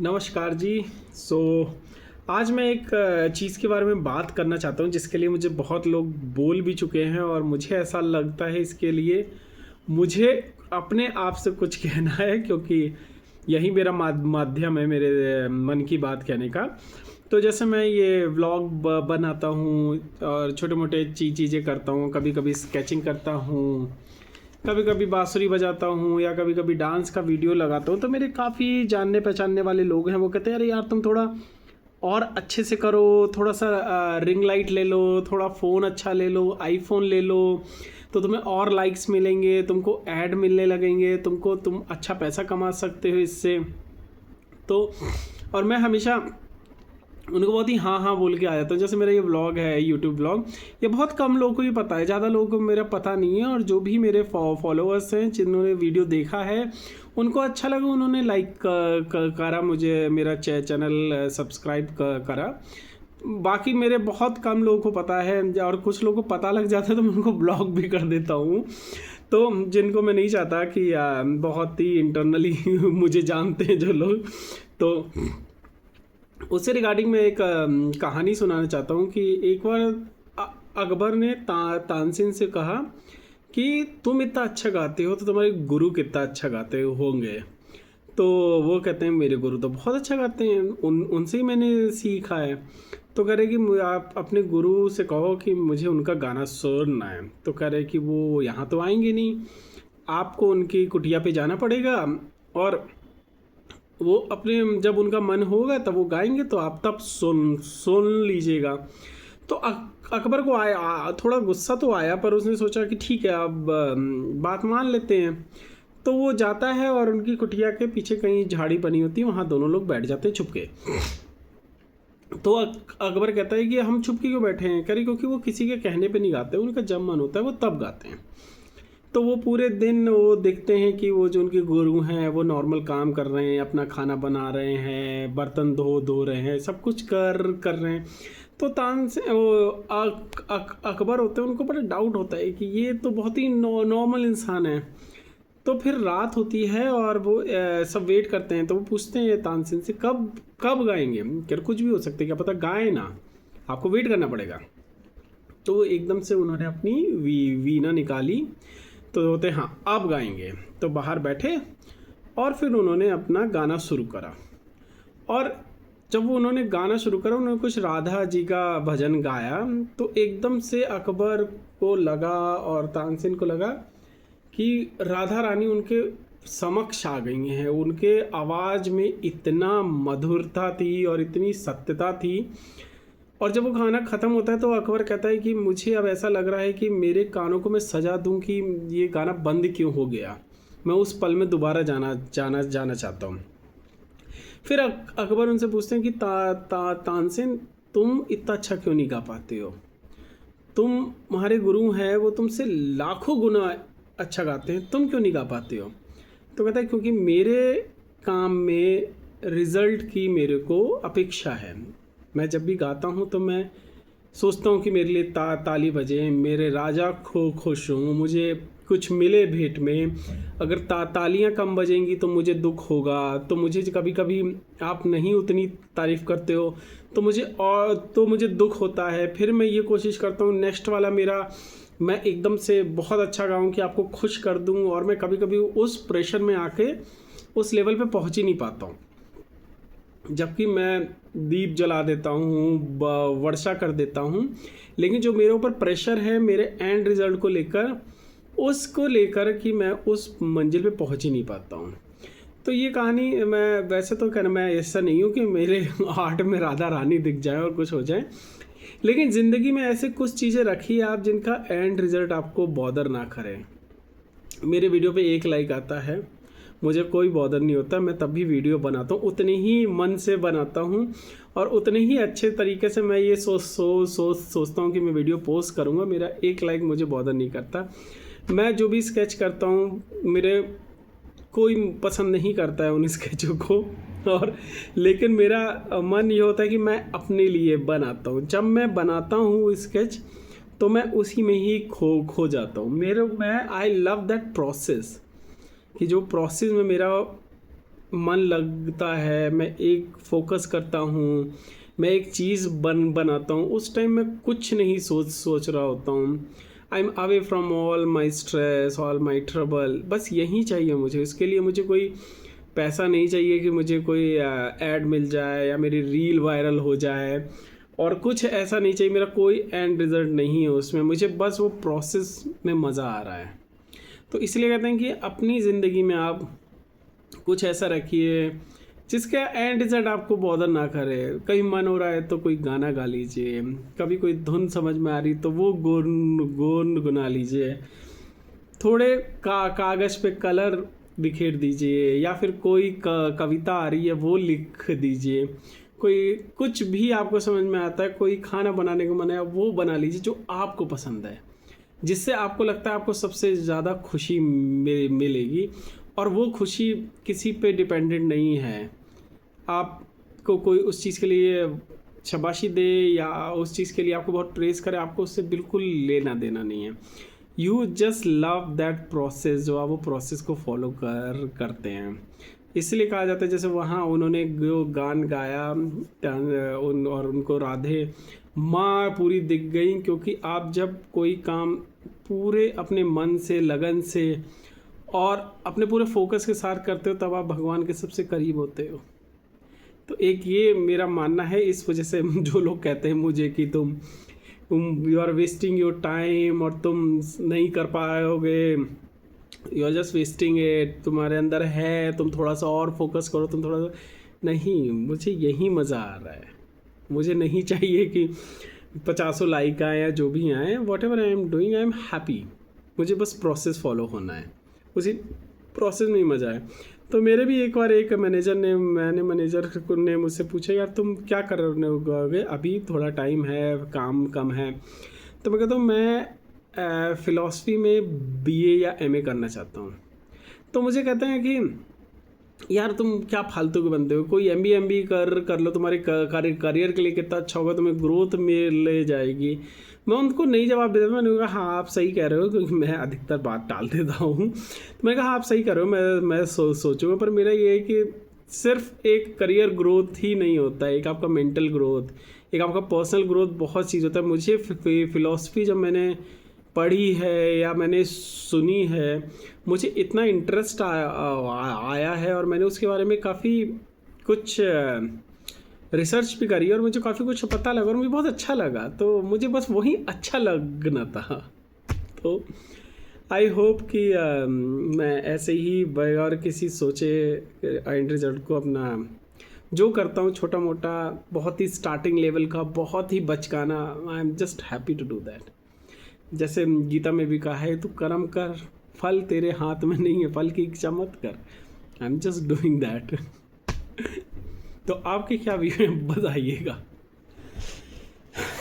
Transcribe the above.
नमस्कार जी। सो आज मैं एक चीज़ के बारे में बात करना चाहता हूँ जिसके लिए मुझे बहुत लोग बोल भी चुके हैं और मुझे ऐसा लगता है इसके लिए मुझे अपने आप से कुछ कहना है, क्योंकि यही मेरा माध्यम है मेरे मन की बात कहने का। तो जैसे मैं ये व्लॉग बनाता हूँ और छोटे मोटे चीज़ें करता हूँ, कभी कभी स्केचिंग करता हूँ, कभी कभी बांसुरी बजाता हूँ या कभी कभी डांस का वीडियो लगाता हूँ, तो मेरे काफ़ी जानने पहचानने वाले लोग हैं। वो कहते हैं अरे यार तुम थोड़ा और अच्छे से करो, थोड़ा सा रिंग लाइट ले लो, थोड़ा फ़ोन अच्छा ले लो, आईफोन ले लो, तो तुम्हें और लाइक्स मिलेंगे, तुमको ऐड मिलने लगेंगे, तुम अच्छा पैसा कमा सकते हो इससे। तो और मैं हमेशा उनको बहुत ही हाँ हाँ बोल के आ जाता हूँ। जैसे मेरा ये व्लॉग है, यूट्यूब व्लॉग, ये बहुत कम लोगों को ही पता है, ज़्यादा लोगों को मेरा पता नहीं है। और जो भी मेरे फॉलोअर्स हैं जिन्होंने वीडियो देखा है उनको अच्छा लगा, उन्होंने लाइक करा, मुझे मेरा चैनल सब्सक्राइब करा। बाकी मेरे बहुत कम लोगों को पता है, और कुछ लोगों को पता लग जाता है तो मैं उनको ब्लॉक भी कर देता हूँ। तो जिनको मैं नहीं चाहता कि बहुत ही इंटरनली मुझे जानते हैं जो लोग, तो उससे रिगार्डिंग मैं एक कहानी सुनाना चाहता हूँ कि एक बार अकबर ने तानसेन से कहा कि तुम इतना अच्छा गाते हो तो तुम्हारे गुरु कितना अच्छा गाते होंगे। तो वो कहते हैं मेरे गुरु तो बहुत अच्छा गाते हैं, उनसे ही मैंने सीखा है। तो कह रहे कि आप अपने गुरु से कहो कि मुझे उनका गाना सुनना है। तो कह रहे कि वो यहाँ तो आएंगे नहीं, आपको उनकी कुटिया पे जाना पड़ेगा और वो अपने जब उनका मन होगा तब वो गाएंगे, तो आप तब सुन सुन लीजिएगा। तो अकबर को थोड़ा गुस्सा तो आया, पर उसने सोचा कि ठीक है अब बात मान लेते हैं। तो वो जाता है और उनकी कुटिया के पीछे कहीं झाड़ी बनी होती है, वहाँ दोनों लोग बैठ जाते हैं छुपके। तो अकबर कहता है कि हम छुपके क्यों बैठे हैं? कह रही क्योंकि वो किसी के कहने पे नहीं गाते, उनका जब मन होता है वो तब गाते हैं। तो वो पूरे दिन वो देखते हैं कि वो जो उनके गुरु हैं वो नॉर्मल काम कर रहे हैं, अपना खाना बना रहे हैं, बर्तन धो रहे हैं, सब कुछ कर रहे हैं। तो तान से वो अकबर होते हैं, उनको बड़ा डाउट होता है कि ये तो बहुत ही नॉर्मल इंसान है। तो फिर रात होती है और वो सब वेट करते हैं। तो वो पूछते हैं तानसेन से कब कब गाएंगे? क्या कुछ भी हो सकता है, क्या पता गाए ना, आपको वेट करना पड़ेगा। तो एकदम से उन्होंने अपनी वीणा निकाली, तो होते हाँ अब गाएंगे। तो बाहर बैठे और फिर उन्होंने अपना गाना शुरू करा। और जब वो उन्होंने गाना शुरू करा, उन्होंने कुछ राधा जी का भजन गाया, तो एकदम से अकबर को लगा और तानसेन को लगा कि राधा रानी उनके समक्ष आ गई हैं। उनके आवाज़ में इतना मधुरता थी और इतनी सत्यता थी। और जब वो गाना ख़त्म होता है तो अकबर कहता है कि मुझे अब ऐसा लग रहा है कि मेरे कानों को मैं सजा दूं कि ये गाना बंद क्यों हो गया। मैं उस पल में दोबारा जाना चाहता हूँ। फिर अकबर उनसे पूछते हैं कि तानसेन तुम इतना अच्छा क्यों नहीं गा पाते हो? तुम्हारे गुरु हैं, वो तुमसे लाखों गुना अच्छा गाते हैं, तुम क्यों नहीं गा पाते हो? तो कहता है क्योंकि मेरे काम में रिज़ल्ट की मेरे को अपेक्षा है। मैं जब भी गाता हूँ तो मैं सोचता हूँ कि मेरे लिए ताली बजे, मेरे राजा खुश हों, मुझे कुछ मिले भेंट में। अगर तालियां कम बजेंगी तो मुझे दुख होगा। तो मुझे कभी कभी आप नहीं उतनी तारीफ़ करते हो तो मुझे दुख होता है। फिर मैं ये कोशिश करता हूँ नेक्स्ट वाला मेरा मैं एकदम से बहुत अच्छा गाऊँ कि आपको खुश कर दूँ, और मैं कभी कभी उस प्रेशर में आके उस लेवल पे पहुँच ही नहीं पाता हूँ। जबकि मैं दीप जला देता हूँ, वर्षा कर देता हूँ, लेकिन जो मेरे ऊपर प्रेशर है मेरे एंड रिज़ल्ट को लेकर, उसको लेकर कि मैं उस मंजिल पे पहुँच ही नहीं पाता हूँ। तो ये कहानी मैं वैसे तो कहना, मैं ऐसा नहीं हूँ कि मेरे आर्ट में राधा रानी दिख जाए और कुछ हो जाए, लेकिन ज़िंदगी में ऐसे कुछ चीज़ें रखी आप जिनका एंड रिज़ल्ट आपको बॉदर ना करे। मेरे वीडियो पे 1 लाइक आता है, मुझे कोई बॉदर नहीं होता, मैं तब भी वीडियो बनाता हूँ, उतने ही मन से बनाता हूँ और उतने ही अच्छे तरीके से मैं ये सोचता हूँ कि मैं वीडियो पोस्ट करूँगा। मेरा 1 लाइक मुझे बॉदर नहीं करता। मैं जो भी स्केच करता हूँ मेरे कोई पसंद नहीं करता है उन स्केचों को, और लेकिन मेरा मन ये होता है कि मैं अपने लिए बनाता हूँ। जब मैं बनाता हूँ स्केच तो मैं उसी में ही खो जाता हूँ। मैं आई लव दैट प्रोसेस, कि जो प्रोसेस में मेरा मन लगता है, मैं एक फोकस करता हूँ, मैं एक चीज़ बनाता हूँ, उस टाइम मैं कुछ नहीं सोच रहा होता हूँ। I am away from all my stress, all my trouble. बस यही चाहिए मुझे। इसके लिए मुझे कोई पैसा नहीं चाहिए कि मुझे कोई ऐड मिल जाए या मेरी रील वायरल हो जाए, और कुछ ऐसा नहीं चाहिए, मेरा कोई एंड रिजल्ट नहीं है उसमें। मुझे बस वो प्रोसेस में मज़ा आ रहा है। तो इसलिए कहते हैं कि अपनी ज़िंदगी में आप कुछ ऐसा रखिए जिसका एंड रिजल्ट आपको बॉदर ना करे। कहीं मन हो रहा है तो कोई गाना गा लीजिए, कभी कोई धुन समझ में आ रही तो वो गुनगुना लीजिए, थोड़े कागज़ पे कलर बिखेर दीजिए, या फिर कोई कविता आ रही है वो लिख दीजिए। कोई कुछ भी आपको समझ में आता है, कोई खाना बनाने का मन है वो बना लीजिए जो आपको पसंद है, जिससे आपको लगता है आपको सबसे ज़्यादा खुशी मिलेगी। और वो खुशी किसी पे डिपेंडेंट नहीं है। आपको कोई उस चीज़ के लिए शाबाशी दे या उस चीज़ के लिए आपको बहुत प्रेज़ करे, आपको उससे बिल्कुल लेना देना नहीं है। You just love that process, जो आप वो प्रोसेस को फॉलो करते हैं। इसलिए कहा जाता है, जैसे वहाँ उन्होंने जो गान गाया और उनको राधे माँ पूरी दिख गई, क्योंकि आप जब कोई काम पूरे अपने मन से, लगन से और अपने पूरे फोकस के साथ करते हो, तब आप भगवान के सबसे करीब होते हो। तो एक ये मेरा मानना है। इस वजह से जो लोग कहते हैं मुझे कि तुम you are wasting your time और तुम नहीं कर पाओगे, you are just wasting it, तुम्हारे अंदर है, तुम थोड़ा सा और फोकस करो, तुम थोड़ा सा नहीं। मुझे यही मज़ा आ रहा है। मुझे नहीं चाहिए कि 50 लाइक आए या जो भी आए, what ever I am doing I am happy. मुझे बस प्रोसेस फॉलो होना है, उसी प्रोसेस में ही मज़ा है। तो मेरे भी एक बार एक मैनेजर ने मुझसे पूछा, यार तुम क्या करने होगे अभी, थोड़ा टाइम है, काम कम है। तो मैं कहता हूँ मैं फ़िलासफ़ी में बीए या एमए करना चाहता हूँ। तो मुझे कहते हैं कि यार तुम क्या फालतू के बंदे हो, कोई एमबीए कर लो, तुम्हारे करियर के लिए कितना अच्छा होगा, तुम्हें ग्रोथ मिल जाएगी। मैं उनको नहीं जवाब देता। मैंने कहा हाँ आप सही कह रहे हो, क्योंकि मैं अधिकतर बात टाल देता हूँ। तो मैंने कहा हाँ आप सही कह रहे हो, मैं सोचूंगा। पर मेरा ये है कि सिर्फ एक करियर ग्रोथ ही नहीं होता है, एक आपका मेंटल ग्रोथ, एक आपका पर्सनल ग्रोथ, बहुत चीज़ होता है। मुझे फ़िलासफ़ी जब मैंने पढ़ी है या मैंने सुनी है, मुझे इतना इंटरेस्ट आया है, और मैंने उसके बारे में काफ़ी कुछ रिसर्च भी करी और मुझे काफ़ी कुछ पता लगा और मुझे बहुत अच्छा लगा। तो मुझे बस वही अच्छा लगना था। तो आई होप कि मैं ऐसे ही बगैर किसी सोचे एंड रिजल्ट को अपना जो करता हूँ छोटा मोटा, बहुत ही स्टार्टिंग लेवल का, बहुत ही बचकाना, I am just happy to do that. जैसे गीता में भी कहा है, तू कर्म कर, फल तेरे हाथ में नहीं है, फल की इच्छा मत कर। आई एम जस्ट डूइंग दैट। तो आपके क्या व्यू हैं बताइएगा।